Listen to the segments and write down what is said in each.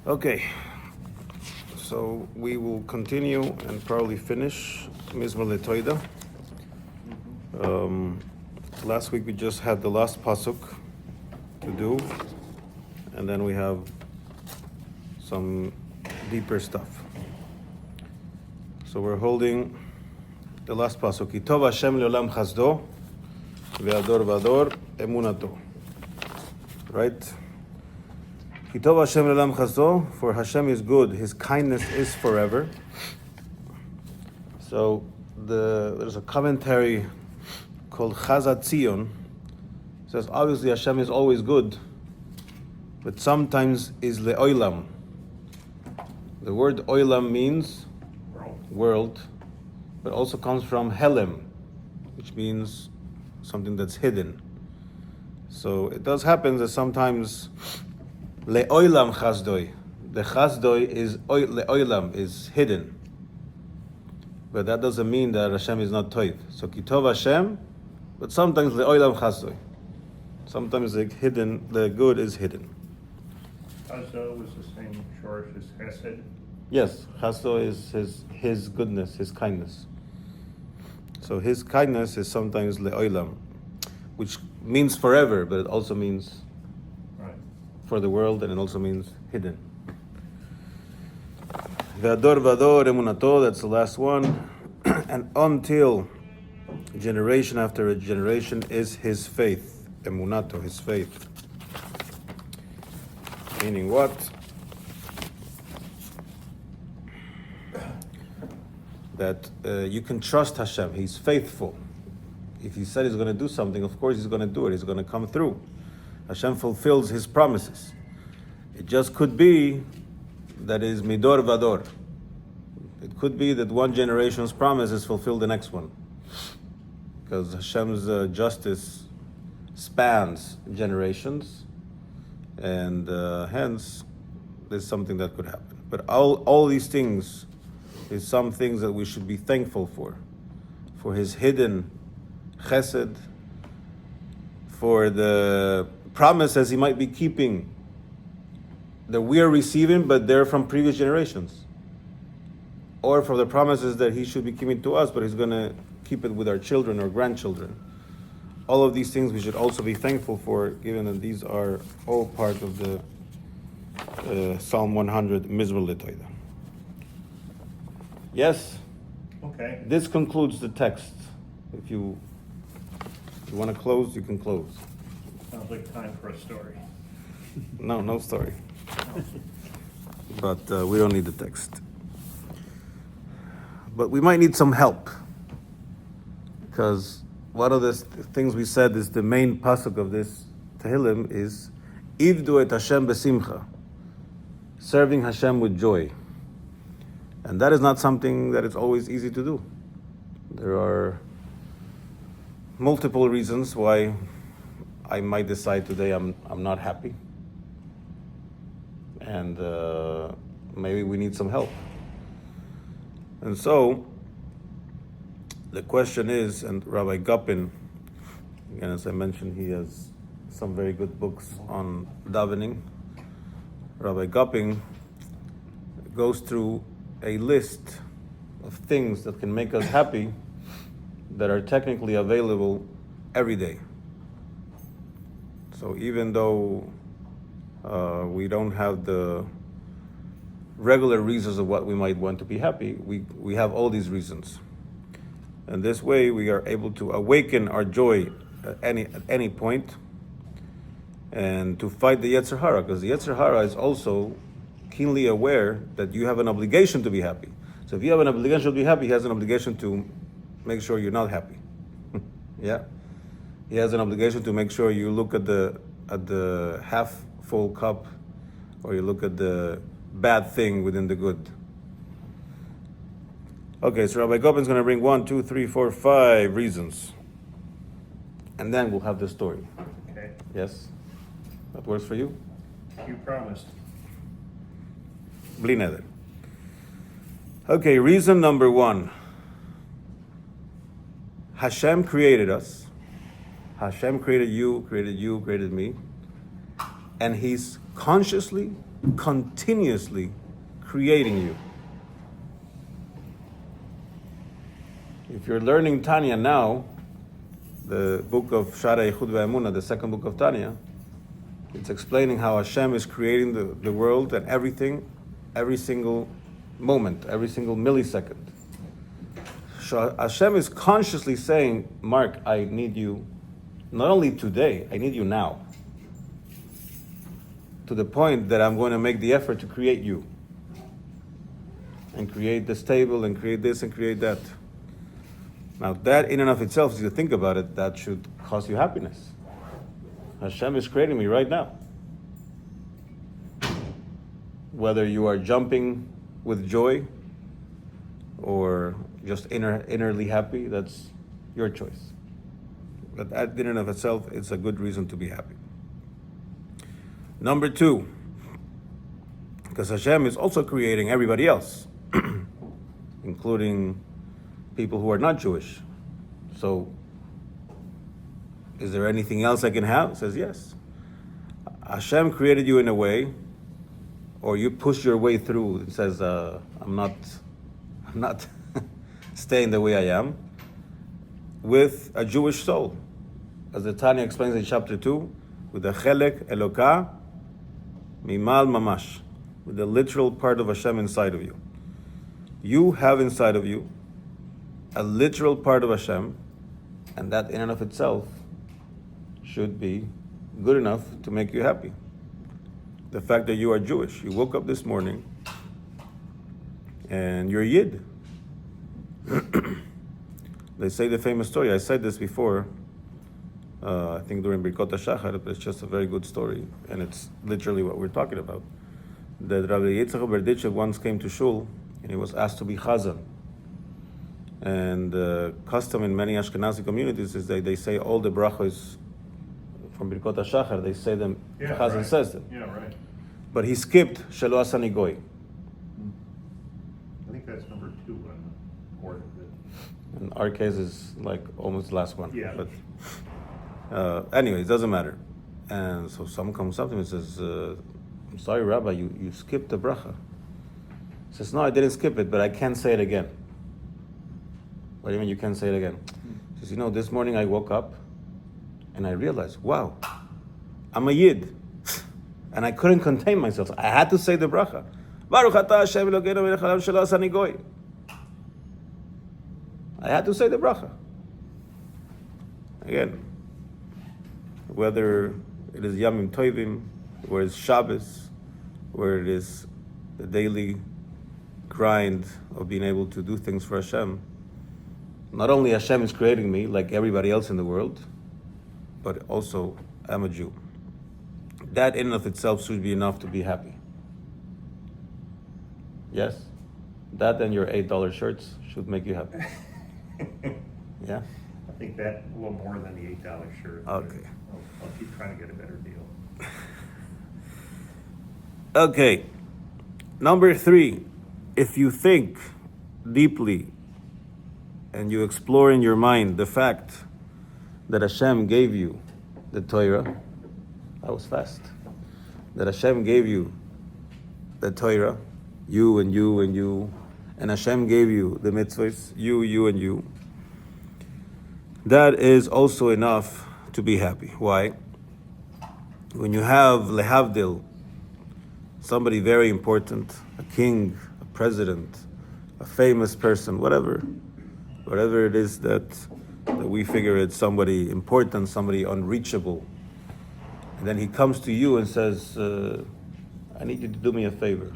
Okay, so we will continue and probably finish Mizmor LeToda. Last week we just had the last pasuk to do, and then we have some deeper stuff. So we're holding the last pasuk. Tov Hashem LeOlam Chasdo, VeAd Dor VaDor Emunato. Right? Tov Hashem LeOlam Chasdo, for Hashem is good, His kindness is forever. So there's a commentary called Chaza Tzion. It says obviously Hashem is always good, but sometimes is LeOlam. The word Olam means world, but also comes from Helem, which means something that's hidden. So it does happen that sometimes LeOlam Chasdo, the Chasdo is LeOlam, is hidden. But that doesn't mean that Hashem is not Tov. So Tov Hashem, but sometimes LeOlam Chasdo. Sometimes the good is hidden. Chasdo was the same shorish as Chesed. Yes, Chasdo is his goodness, his kindness. So his kindness is sometimes LeOlam, which means forever, but it also means for the world, and it also means hidden. VeAd Dor VaDor Emunato, that's the last one. And until generation after a generation is his faith. Emunato, his faith. Meaning what? That you can trust Hashem. He's faithful. If He said He's going to do something, of course He's going to do it. He's going to come through. Hashem fulfills His promises. It just could be that is Midor VaDor. It could be that one generation's promise is fulfilled the next one. Because Hashem's justice spans generations, and hence there's something that could happen. But all these things is some things that we should be thankful for His hidden chesed, for the promises He might be keeping that we are receiving, but they're from previous generations, or for the promises that He should be keeping to us, but He's going to keep it with our children or grandchildren. All of these things we should also be thankful for, given that these are all part of the Psalm 100 Mizmor LeToda. Yes? Okay. This concludes the text. If you want to close, you can close. Sounds like time for a story. No story. But we don't need the text. But we might need some help, because one of the things we said is the main pasuk of this Tehillim is Ivdu et Hashem besimcha, serving Hashem with joy. And that is not something that is always easy to do. There are multiple reasons why I might decide today I'm not happy, and maybe we need some help. And so the question is, and Rabbi Gopin, again, as I mentioned, he has some very good books on davening. Rabbi Gopin goes through a list of things that can make us happy that are technically available every day. So even though we don't have the regular reasons of what we might want to be happy, we have all these reasons. And this way we are able to awaken our joy at any point, and to fight the Yetzer Hara, because the Yetzer Hara is also keenly aware that you have an obligation to be happy. So if you have an obligation to be happy, he has an obligation to make sure you're not happy. Yeah? He has an obligation to make sure you look at the half full cup, or you look at the bad thing within the good. Okay, so Rabbi Gopin is going to bring 1, 2, 3, 4, 5 reasons. And then we'll have the story. Okay. Yes? That works for you? You promised. Bli neder. Okay, reason number 1. Hashem created us. Hashem created you, created me. And He's consciously continuously creating you. If you're learning Tanya now, the book of Shara Yichud Ve'emunah, the second book of Tanya, it's explaining how Hashem is creating the world and everything, every single moment, every single millisecond. So Hashem is consciously saying, Mark, I need you not only today, I need you now. To the point that I'm going to make the effort to create you. And create this table, and create this, and create that. Now that in and of itself, if you think about it, that should cause you happiness. Hashem is creating me right now. Whether you are jumping with joy or just innerly happy, that's your choice. But that in and of itself, it's a good reason to be happy. Number 2, because Hashem is also creating everybody else, including people who are not Jewish. So, is there anything else I can have? It says yes. Hashem created you in a way, or you push your way through. It says, I'm not staying the way I am, with a Jewish soul. As the Tanya explains in chapter 2, with the Chelek Eloka Mimal Mamash, with the literal part of Hashem inside of you. You have inside of you a literal part of Hashem, and that in and of itself should be good enough to make you happy. The fact that you are Jewish, you woke up this morning and you're Yid. They say the famous story, I said this before, I think during Birkot HaShachar, but it's just a very good story, and it's literally what we're talking about. That Rabbi Yetzer Hara once came to Shul, and he was asked to be Chaza. And the custom in many Ashkenazi communities is that they say all the brachos from Birkot HaShachar, they say them, Chaza right. says them. Yeah, right. But he skipped Shelo Asani Goy. I think that's number 2 on the order of it. In our case is like almost the last one. Yeah. But anyway, it doesn't matter. And so someone comes up to me and says, I'm sorry, Rabbi, you skipped the bracha. He says, no, I didn't skip it, but I can't say it again. What do you mean you can't say it again? He says, this morning I woke up and I realized, wow, I'm a Yid. And I couldn't contain myself. I had to say the bracha. Baruch atah Hashem Elokeinu melech haolam shelo asani goy. I had to say the bracha. Again, whether it is Yamim Tovim, where it's Shabbos, where it is the daily grind of being able to do things for Hashem. Not only Hashem is creating me like everybody else in the world, but also I'm a Jew. That in and of itself should be enough to be happy. Yes? That and your $8 shirts should make you happy. Yeah? I think that a little more than the $8 shirt. Okay. I'll keep trying to get a better deal. Okay. Number 3, if you think deeply and you explore in your mind the fact that Hashem gave you the Torah, that was fast, that Hashem gave you the Torah, you and you and you, and Hashem gave you the mitzvahs, you and you, that is also enough to be happy. Why? When you have lehavdil, somebody very important, a king, a president, a famous person, whatever it is that we figure it's somebody important, somebody unreachable, and then he comes to you and says, I need you to do me a favor.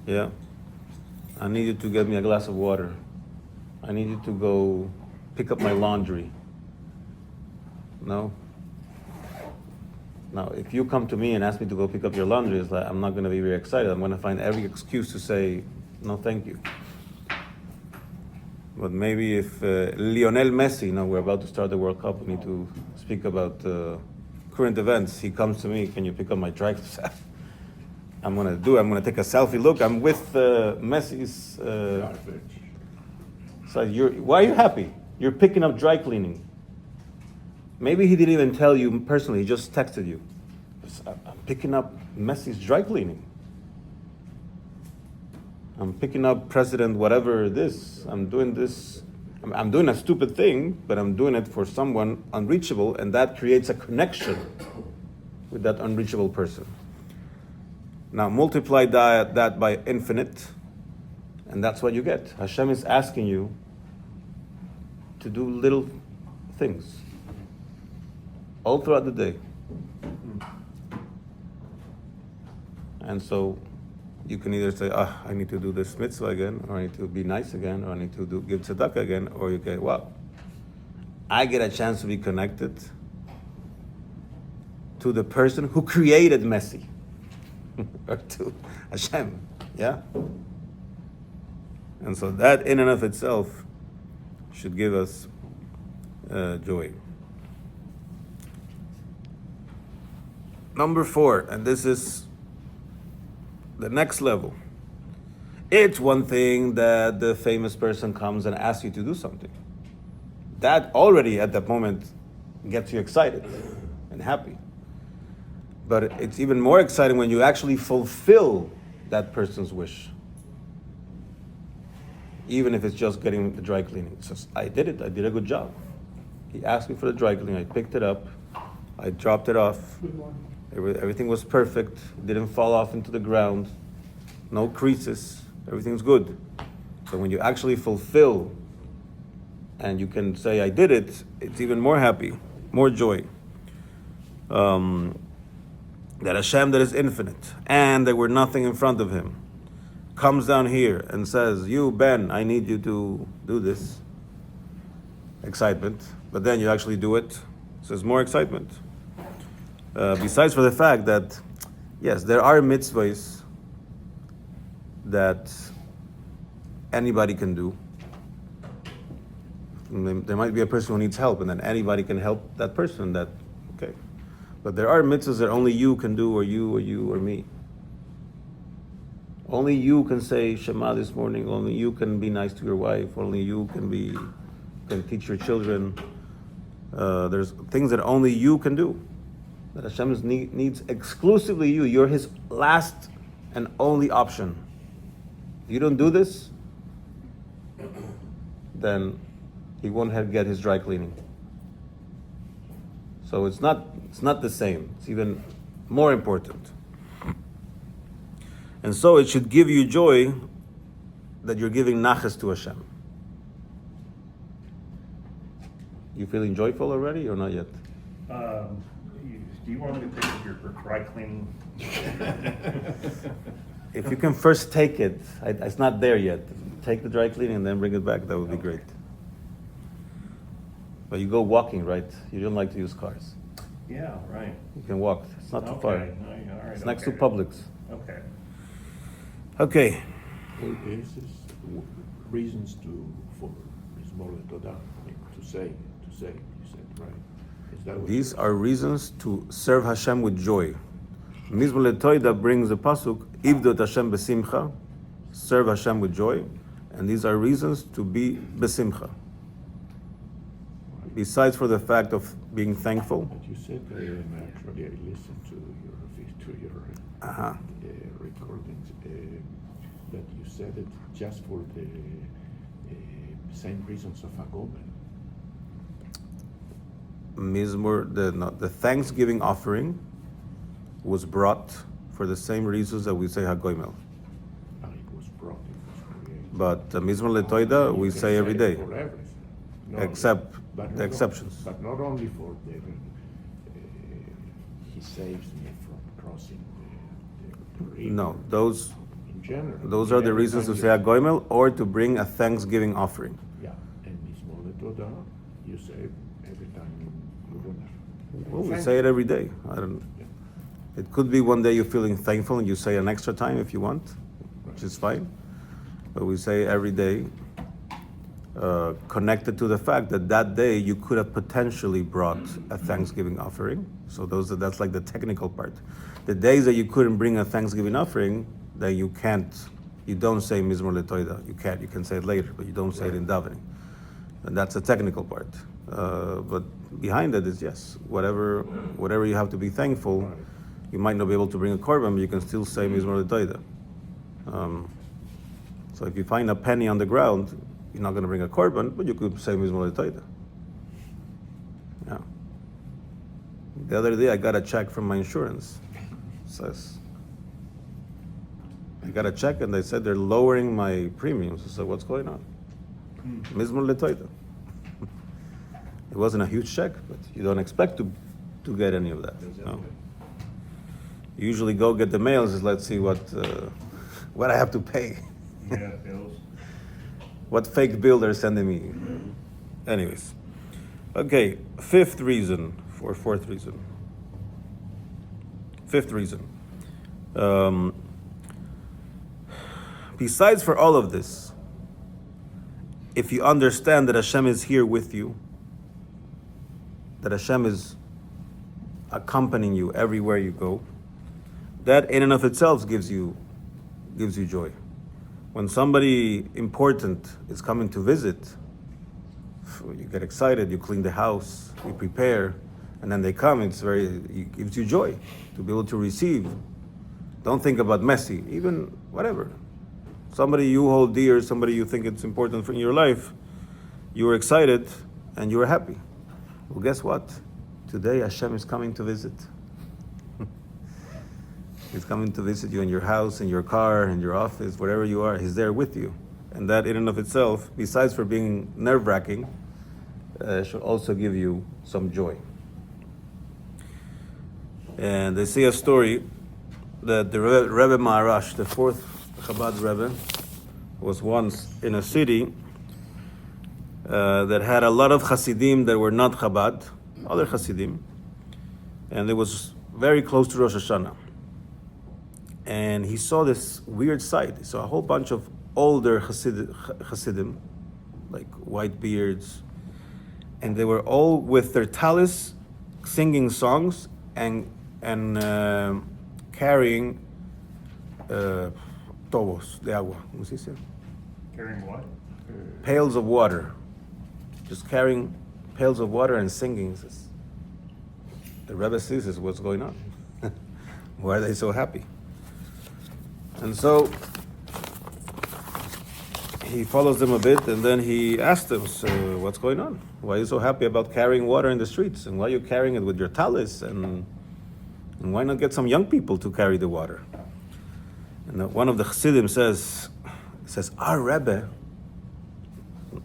Yeah? I need you to get me a glass of water. I need you to go pick up my laundry. No? Now, if you come to me and ask me to go pick up your laundry, it's like, I'm not going to be very excited. I'm going to find every excuse to say, no, thank you. But maybe if Lionel Messi, we're about to start the World Cup, we need to speak about current events. He comes to me, can you pick up my dry clothes? I'm going to take a selfie. Look, I'm with Messi's. So why are you happy? You're picking up dry cleaning. Maybe he didn't even tell you personally, he just texted you. I'm picking up Messi's dry cleaning. I'm picking up President whatever this. I'm doing this. I'm doing a stupid thing, but I'm doing it for someone unreachable, and that creates a connection with that unreachable person. Now multiply that by infinite, and that's what you get. Hashem is asking you to do little things all throughout the day. And so you can either say, I need to do this mitzvah again, or I need to be nice again, or I need to give tzedakah again, or you get, well, I get a chance to be connected to the person who created Messi, or to Hashem, yeah? And so that in and of itself should give us joy. Number 4, and this is the next level. It's one thing that the famous person comes and asks you to do something. That already at that moment gets you excited and happy. But it's even more exciting when you actually fulfill that person's wish. Even if it's just getting the dry cleaning. It's just, I did it, I did a good job. He asked me for the dry cleaning, I picked it up, I dropped it off. Everything was perfect, didn't fall off into the ground, no creases, everything's good. So when you actually fulfill and you can say, I did it, it's even more happy, more joy. That Hashem that is infinite and there were nothing in front of him comes down here and says, you, Ben, I need you to do this. Excitement. But then you actually do it, so there's more excitement. Besides for the fact that, yes, there are mitzvahs that anybody can do. There might be a person who needs help, and then anybody can help that person. Okay. But there are mitzvahs that only you can do, or you, or me. Only you can say Shema this morning. Only you can be nice to your wife. Only you can teach your children. There's things that only you can do. That Hashem needs exclusively you. You're his last and only option. You don't do this, then he won't get his dry cleaning. So it's not the same. It's even more important. And so it should give you joy that you're giving nachas to Hashem. You feeling joyful already or not yet? Do you want me to take your dry cleaning? If you can first take it, it's not there yet. Take the dry cleaning and then bring it back. That would be great. But you go walking, right? You don't like to use cars. Yeah, right. You can walk. It's not too far. All right, It's next to Publix. Okay. Okay. Well, this is reasons for Mizmor LeToda to say, you said, right? Is that what These are reasons to serve Hashem with joy. Mizmor LeToda brings the pasuk, Ivdot Hashem besimcha, serve Hashem with joy, and these are reasons to be besimcha. Besides for the fact of being thankful. But you said, actually, I listened to your recordings, that you said it just for the same reasons of awaken. Mizmor, the Thanksgiving offering was brought for the same reasons that we say Hagoimel. It was brought, it was created. But Mizmor LeToda we say every day, For everything. except the exceptions. But not only for the, he saves me from crossing the river. No, those In general. are the every reasons to time say Hagoimel or to bring a Thanksgiving offering. Yeah, and Mizmor LeToda, you say every time you're gonna. Well, we say it every day. It could be one day you're feeling thankful and you say an extra time if you want, which is fine. But we say every day, connected to the fact that day you could have potentially brought a Thanksgiving offering. So that's like the technical part. The days that you couldn't bring a Thanksgiving offering, that you don't say Mizmor LeToda. You can say it later, but you don't say it in davening. And that's the technical part. But behind it is, yes, whatever you have to be thankful, You might not be able to bring a Korban, but you can still say Mizmor LeToda. So if you find a penny on the ground, you're not going to bring a Korban, but you could say Mizmor LeToda. Yeah. The other day I got a check from my insurance. It says, I got a check and they said they're lowering my premiums. I said, what's going on? Mizmor LeToda. It wasn't a huge check, but you don't expect to get any of that. No. You usually go get the mail and says, let's see what I have to pay. Yeah, bills. What fake bill they're sending me. Anyways. Okay, fifth reason. Besides for all of this, if you understand that Hashem is here with you, that Hashem is accompanying you everywhere you go, that in and of itself gives you joy. When somebody important is coming to visit, you get excited, you clean the house, you prepare, and then they come, it gives you joy to be able to receive. Don't think about messy, even whatever. Somebody you hold dear, somebody you think it's important in your life, you were excited and you were happy. Well, guess what? Today Hashem is coming to visit. He's coming to visit you in your house, in your car, in your office, wherever you are. He's there with you. And that in and of itself, besides for being nerve-wracking, should also give you some joy. And they say a story that the Rebbe Maharash, the fourth Chabad Rebbe, was once in a city that had a lot of Hasidim that were not Chabad, other Hasidim, and it was very close to Rosh Hashanah. And he saw this weird sight. He saw a whole bunch of older Hasidim, like white beards, and they were all with their talis, singing songs and carrying tobos de agua. ¿Cómo se dice? Carrying what? Pails of water. Just carrying pails of water and singing. The Rebbe says, what's going on? Why are they so happy? And so he follows them a bit, and then he asked them, so what's going on? Why are you so happy about carrying water in the streets? And why are you carrying it with your talis? And why not get some young people to carry the water? And one of the Chassidim says, our Rebbe,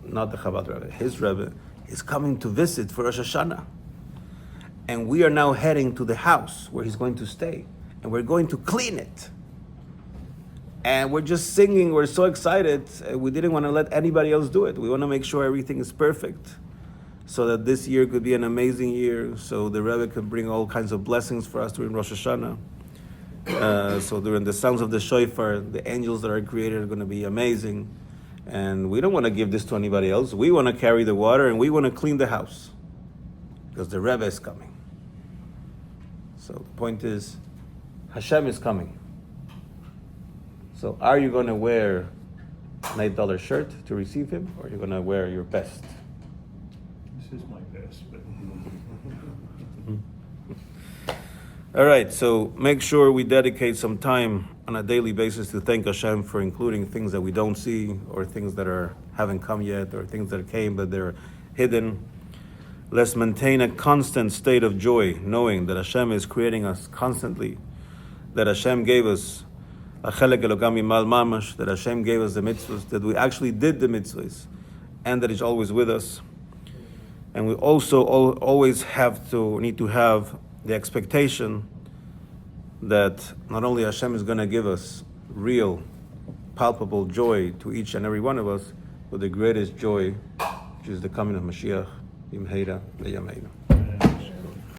not the Chabad Rebbe, his Rebbe, is coming to visit for Rosh Hashanah. And we are now heading to the house where he's going to stay. And we're going to clean it. And we're just singing, we're so excited. We didn't want to let anybody else do it. We want to make sure everything is perfect, so that this year could be an amazing year, so the Rebbe could bring all kinds of blessings for us during Rosh Hashanah. So during the sounds of the shofar, the angels that are created are going to be amazing. And we don't want to give this to anybody else. We want to carry the water and we want to clean the house, because the Rebbe is coming. So the point is, Hashem is coming. So are you going to wear an $8 shirt to receive him, or are you going to wear your best? This is my best, but All right, so make sure we dedicate some time on a daily basis to thank Hashem for including things that we don't see, or things that haven't come yet, or things that came but they're hidden. Let's maintain a constant state of joy, knowing that Hashem is creating us constantly, that Hashem gave us a chelek elokam imal mamash, that Hashem gave us the mitzvahs, that we actually did the mitzvahs, and that He's always with us. And we also always need to have the expectation that not only Hashem is going to give us real, palpable joy to each and every one of us, but the greatest joy, which is the coming of Moshiach, B'mheira v'yameinu.